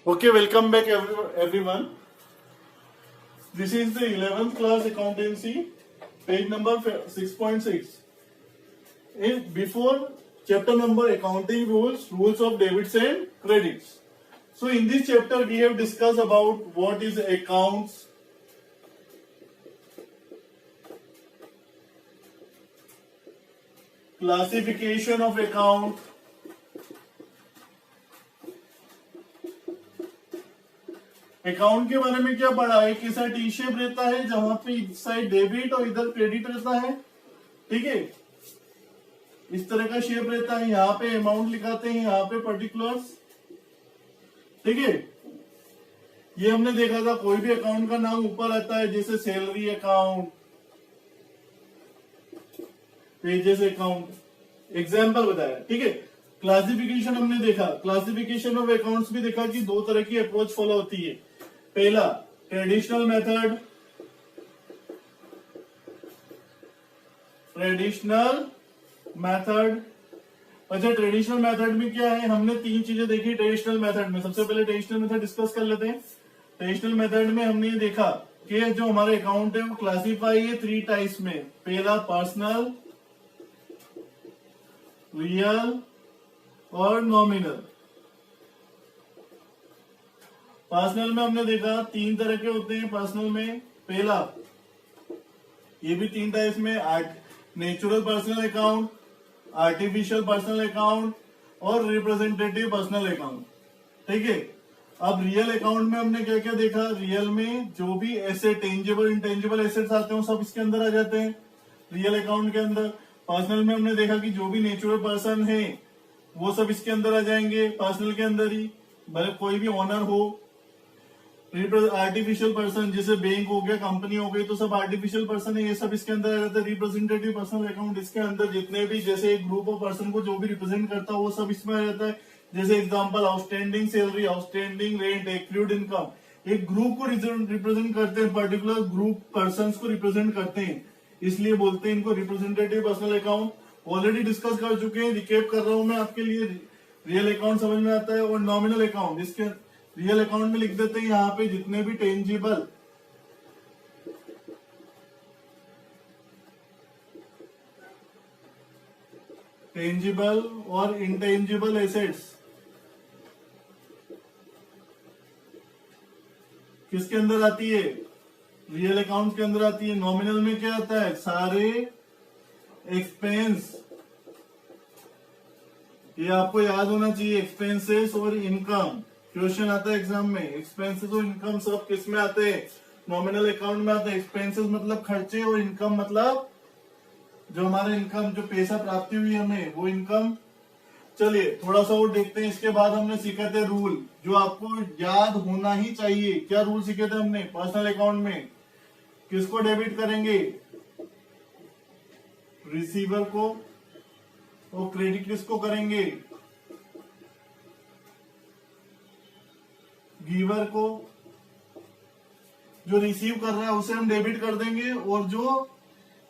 Okay, welcome back everyone. This is the 11th class accountancy, page number 6.6. Before chapter number accounting rules of debits and credits. So in this chapter we have discussed about what is accounts, classification of account, account के बारे में क्या पढ़ा है कि side T shape रहता है जहां पे इस साइड डेबिट और इधर क्रेडिट रहता है। ठीक है, इस तरह का शेप रहता है। यहाँ पे अमाउंट लिखाते हैं, यहाँ पे पर्टिकुलर्स। ठीक है, ये हमने देखा था। कोई भी अकाउंट का नाम ऊपर आता है, जैसे salary account, pages account, example बताया। ठीक है, क्लासिफिकेशन हमने देखा, क्लासिफिकेशन ऑफ अकाउंट्स भी देखा कि दो तरह की अप्रोच फॉलो होती है। पहला ट्रेडिशनल मेथड, अच्छा ट्रेडिशनल मेथड में क्या है, हमने तीन चीजें देखी ट्रेडिशनल मेथड में। सबसे पहले ट्रेडिशनल मेथड डिस्कस कर लेते हैं। ट्रेडिशनल मेथड में हमने ये देखा कि जो हमारे अकाउंट है वो क्लासीफाई है थ्री टाइप्स में। पहला पर्सनल, रियल और नॉमिनल। पर्सनल में हमने देखा तीन तरह के होते हैं। पर्सनल में पहला, ये भी तीन टाइप्स में, natural personal account, artificial personal account और रिप्रेजेंटेटिव पर्सनल अकाउंट। ठीक है, अब रियल अकाउंट में हमने क्या क्या देखा। रियल में जो भी एसेट, टेंजिबल इंटेंजिबल एसेट्स आते हैं वो सब इसके अंदर आ जाते हैं रियल अकाउंट के अंदर। पर्सनल में हमने देखा कि जो भी नेचुरल पर्सन है वो सब इसके अंदर आ जाएंगे, पर्सनल के अंदर ही, भले कोई भी ऑनर हो। आर्टिफिशियल पर्सन जैसे बैंक हो गया, कंपनी हो गई, तो सब आर्टिफिशियल पर्सन है, ये सब इसके अंदर आ जाता है। रिप्रेजेंटेटिव पर्सनल अकाउंट, इसके अंदर जितने भी, जैसे एक ग्रुप ऑफ पर्सन को जो भी रिप्रेजेंट करता है वो सब इसमें आ जाता है। जैसे example, outstanding salary, outstanding rent, accrued income. एक ग्रुप को रिप्रेजेंट करते हैं, पर्टिकुलर ग्रुप पर्सन को रिप्रेजेंट करते हैं, इसलिए बोलते हैं इनको representative personal account. Already discuss कर चुके हैं, रिकेप कर रहा हूं मैं आपके लिए। रियल अकाउंट समझ में आता है। और नॉमिनल अकाउंट, इसके रियल अकाउंट में लिख देते हैं यहाँ पे जितने भी टेंजिबल और इंटेंजिबल एसेट्स किसके अंदर आती है, रियल अकाउंट के अंदर आती है। नॉमिनल में क्या आता है, सारे एक्सपेंस, ये आपको याद होना चाहिए, एक्सपेंसेस और इनकम। क्वेश्चन आता है एग्जाम में, एक्सपेंसेस और इनकम सब किस में आते हैं, नॉमिनल अकाउंट में आते हैं। एक्सपेंसेस मतलब खर्चे और इनकम मतलब जो हमारे इनकम, जो पैसा प्राप्ति हुई हमें, वो इनकम। चलिए थोड़ा सा और देखते हैं। इसके बाद हमने सीखे थे रूल, जो आपको याद होना ही चाहिए। क्या रूल सीखे थे हमने पर्सनल अकाउंट में, किसको डेबिट करेंगे, रिसीवर को, और क्रेडिट किसको करेंगे, गिवर को। जो रिसीव कर रहा है उसे हम डेबिट कर देंगे, और जो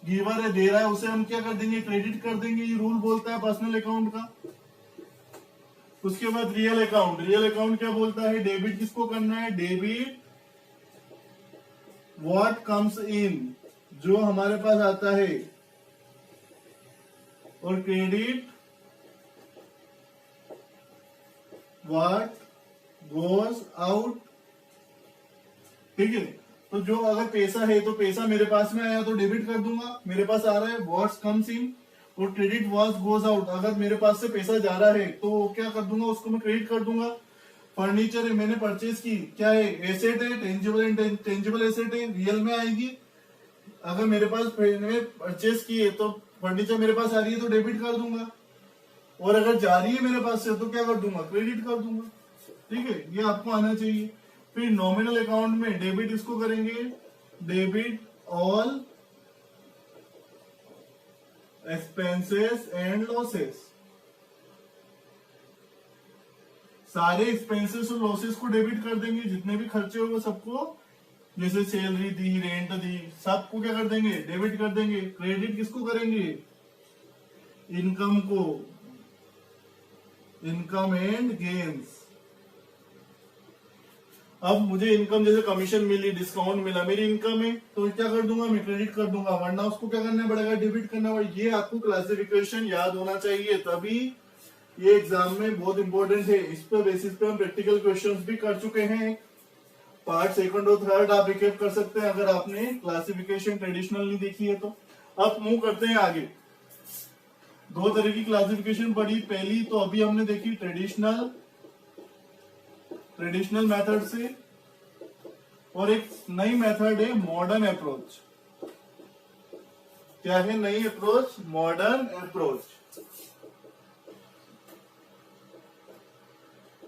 गिवर है, दे रहा है, उसे हम क्या कर देंगे, क्रेडिट कर देंगे। ये रूल बोलता है पर्सनल अकाउंट का। उसके बाद रियल अकाउंट, रियल अकाउंट क्या बोलता है, डेबिट किसको करना है, डेबिट व्हाट कम्स इन, जो हमारे पास आता है, और क्रेडिट व्हाट गोज आउट। ठीक है, तो जो अगर पैसा है तो पैसा मेरे पास में आया तो डेबिट कर दूंगा, मेरे पास आ रहा है व्हाट्स कम्स इन। और क्रेडिट व्हाट्स गोज आउट, अगर मेरे पास से पैसा जा रहा है तो क्या कर दूंगा, उसको मैं क्रेडिट कर दूंगा। फर्नीचर है, मैंने परचेज की, क्या है, एसेट है, टेंजिबल इंटेंजिबल एसेट है, रियल में आएगी। अगर मेरे पास परचेज की है तो फर्नीचर मेरे पास आ रही है तो डेबिट कर दूंगा, और अगर जा रही है मेरे पास से तो क्या कर दूंगा, क्रेडिट कर दूंगा। ठीक है, ये आपको आना चाहिए। फिर नॉमिनल अकाउंट में डेबिट इसको करेंगे, debit all expenses and losses, सारे एक्सपेंसेस और लॉसेस को डेबिट कर देंगे, जितने भी खर्चे होंगे सबको, जैसे सैलरी दी, रेंट दी, सबको क्या कर देंगे, डेबिट कर देंगे। क्रेडिट किसको करेंगे, इनकम को, इनकम एंड गेन्स। अब मुझे इनकम जैसे कमीशन मिली, डिस्काउंट मिला, मेरी इनकम है, तो क्या कर दूंगा मैं, क्रेडिट कर दूंगा, वरना उसको क्या करना पड़ेगा, डेबिट करना पड़ेगा। ये आपको क्लासिफिकेशन याद होना चाहिए, तभी ये एग्जाम में बहुत इंपॉर्टेंट है। इस पर बेसिस पे हम प्रैक्टिकल क्वेश्चंस भी कर चुके हैं। पार्ट सेकंड और थर्ड आप रिकेप कर सकते हैं अगर आपने क्लासिफिकेशन ट्रेडिशनल नहीं देखी है तो। अब मूव करते हैं आगे। दो तरह की क्लासिफिकेशन पढ़ी, पहली तो अभी हमने देखी ट्रेडिशनल मेथड से, और एक नई मेथड है मॉडर्न अप्रोच। क्या है नई अप्रोच? Modern approach.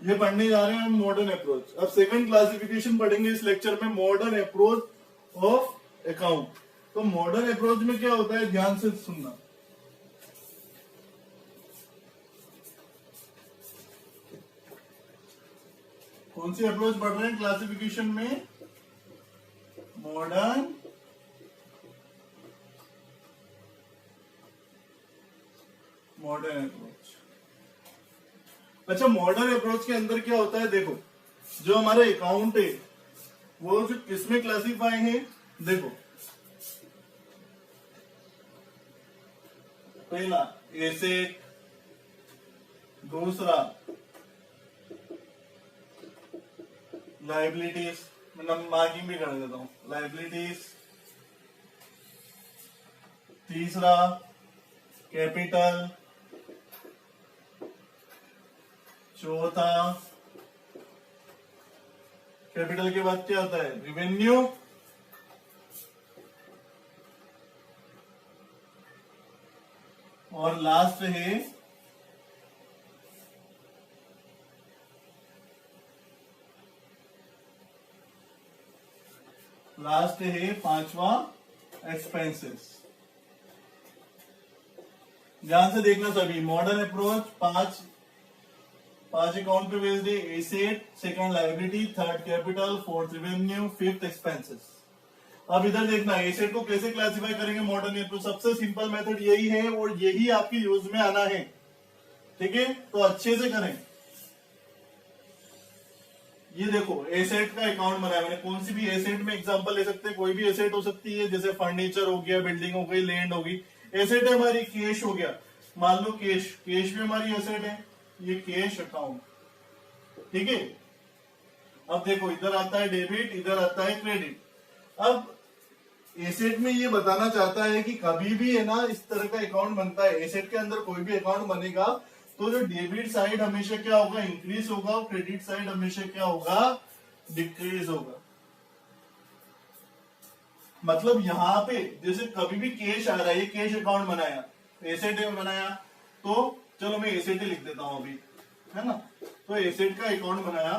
ये पढ़ने जा रहे हैं हम मॉडर्न अप्रोच। अब सेकंड क्लासिफिकेशन पढ़ेंगे इस लेक्चर में, मॉडर्न अप्रोच ऑफ अकाउंट। तो मॉडर्न अप्रोच में क्या होता है, ध्यान से सुनना। कौन सी अप्रोच पढ़ रहे हैं क्लासिफिकेशन में? Modern approach. अच्छा, मॉडर्न अप्रोच के अंदर क्या होता है, देखो जो हमारे अकाउंट है वो जो किसमें क्लासिफाई है, देखो पहला एसेट, दूसरा लाइबिलिटीज, मतलब मार्किंग भी कर देता हूं, लाइबिलिटीज, तीसरा कैपिटल, चौथा कैपिटल के बाद क्या आता है, रिवेन्यू, और लास्ट है पांचवा एक्सपेंसेस। ध्यान से देखना सभी, मॉडर्न अप्रोच पांच अकाउंट पे बेस्ड है, asset, second liability, third capital, fourth revenue, fifth expenses. अब इधर देखना एसेट को कैसे क्लासिफाई करेंगे मॉडर्न अप्रोच। सबसे सिंपल मेथड यही है और यही आपके यूज में आना है, ठीक है, तो अच्छे से करें। ये देखो एसेट का अकाउंट बनाया मैंने, कौन सी भी एसेट में एग्जांपल ले सकते हैं, कोई भी एसेट हो सकती है, जैसे फर्नीचर हो गया, बिल्डिंग हो गई, लैंड होगी। एसेट है हमारी, कैश हो गया, मान लो कैश भी हमारी एसेट है, ये कैश अकाउंट, ठीक है। अब देखो इधर आता है डेबिट, इधर आता है क्रेडिट। अब एसेट में ये बताना चाहता है कि कभी भी है ना इस तरह का अकाउंट बनता है, एसेट के अंदर कोई भी अकाउंट बनेगा तो जो डेबिट साइड हमेशा क्या होगा, इंक्रीज होगा, और क्रेडिट साइड हमेशा क्या होगा, डिक्रीज होगा। मतलब यहाँ पे जैसे कभी भी कैश आ रहा है, ये कैश अकाउंट बनाया, एसेट बनाया, तो चलो मैं एसेट ही लिख देता हूं अभी, है ना। तो एसेट का अकाउंट बनाया,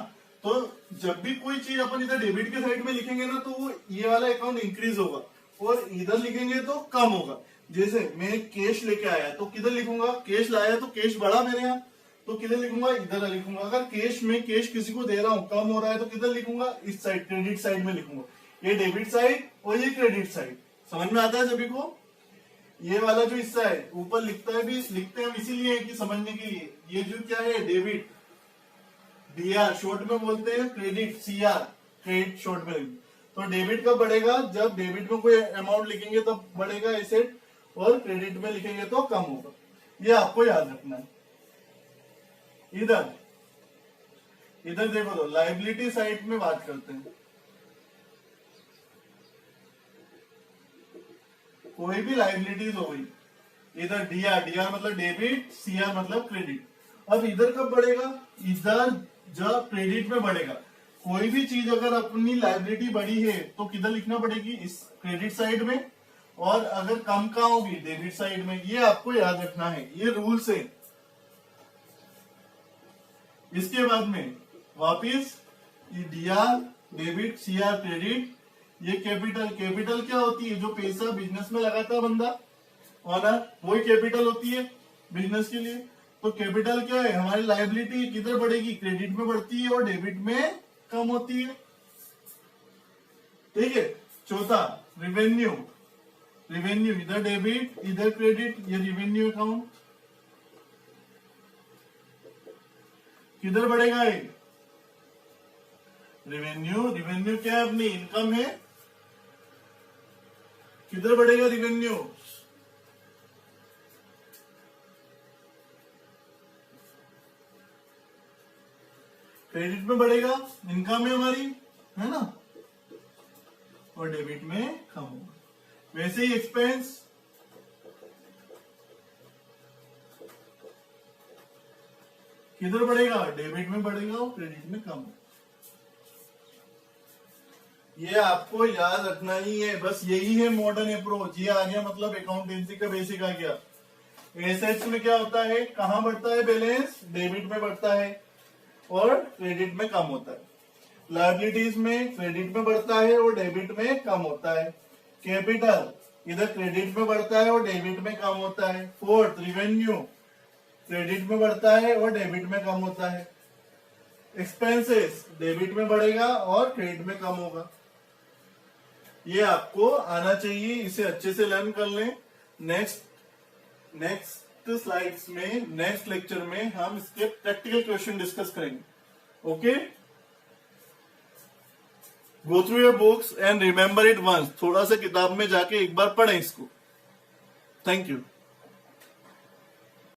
तो जब भी कोई चीज अपन इधर डेबिट के साइड में लिखेंगे ना, तो वो ये वाला अकाउंट इंक्रीज होगा, और इधर लिखेंगे तो कम होगा। जैसे मैं कैश लेके आया तो किधर लिखूंगा, कैश लाया तो कैश बढ़ा मेरे यहाँ, तो किधर लिखूंगा, इधर लिखूंगा। अगर कैश में कैश किसी को दे रहा हूं, कम हो रहा है, तो किधर लिखूंगा, इस साइड, क्रेडिट साइड में लिखूंगा। ये डेबिट साइड और ये क्रेडिट साइड, समझ में आता है सभी को। ये वाला जो हिस्सा है ऊपर लिखते हैं हम इसीलिए कि समझने के लिए। ये जो क्या है, डेबिट, डीआर शॉर्ट में बोलते हैं, क्रेडिट सीआर, क्रेडिट शॉर्ट में। तो डेबिट कब बढ़ेगा, जब डेबिट में कोई अमाउंट लिखेंगे तब बढ़ेगा एसेट, और क्रेडिट में लिखेंगे तो कम होगा। ये आपको याद रखना है। इधर देखो, तो लाइबिलिटी साइड में बात करते हैं। कोई भी लाइबिलिटीज हो गई, इधर डीआर मतलब डेबिट, सीआर मतलब क्रेडिट। अब इधर कब बढ़ेगा, इधर जब क्रेडिट में बढ़ेगा। कोई भी चीज अगर अपनी लाइबिलिटी बढ़ी है तो किधर लिखना पड़ेगी, इस क्रेडिट साइड में, और अगर कम कहाँ होगी, डेबिट साइड में। ये आपको याद रखना है, ये रूल्स है। इसके बाद में वापिस ये डीआर, डेबिट, सीआर, क्रेडिट, ये कैपिटल क्या होती है, जो पैसा बिजनेस में लगाता है बंदा, और वही कैपिटल होती है बिजनेस के लिए। तो कैपिटल क्या है, हमारी लायबिलिटी किधर बढ़ेगी, क्रेडिट में बढ़ती है और डेबिट में कम होती है, ठीक है। चौथा रिवेन्यू, इधर डेबिट इधर क्रेडिट, ये रिवेन्यू अकाउंट किधर बढ़ेगा, रिवेन्यू, रिवेन्यू क्या है? अपनी इनकम है। किधर बढ़ेगा रिवेन्यू? क्रेडिट में बढ़ेगा, इनकम है हमारी, है ना, और डेबिट में कम होगा। वैसे ही एक्सपेंस, किधर बढ़ेगा? डेबिट में बढ़ेगा और क्रेडिट में कम होगा। ये आपको याद रखना ही है, बस यही है मॉडर्न अप्रोच। ये आ गया मतलब अकाउंटेंसी का बेसिक आ गया। एसेट्स में क्या होता है? कहां बढ़ता है बैलेंस? डेबिट में बढ़ता है और क्रेडिट में कम होता है। लायबिलिटीज में क्रेडिट में बढ़ता है और डेबिट में कम होता है। कैपिटल इधर क्रेडिट में बढ़ता है और डेबिट में कम होता है। फोर्थ, रिवेन्यू क्रेडिट में बढ़ता है और डेबिट में कम होता है। एक्सपेंसेस डेबिट में बढ़ेगा और क्रेडिट में कम होगा। ये आपको आना चाहिए, इसे अच्छे से लर्न कर लें। नेक्स्ट स्लाइड्स में, नेक्स्ट लेक्चर में हम इसके प्रैक्टिकल क्वेश्चन डिस्कस करेंगे। Okay, go through your books and remember it once. थोड़ा सा किताब में जाके एक बार पढ़ें इसको। Thank you.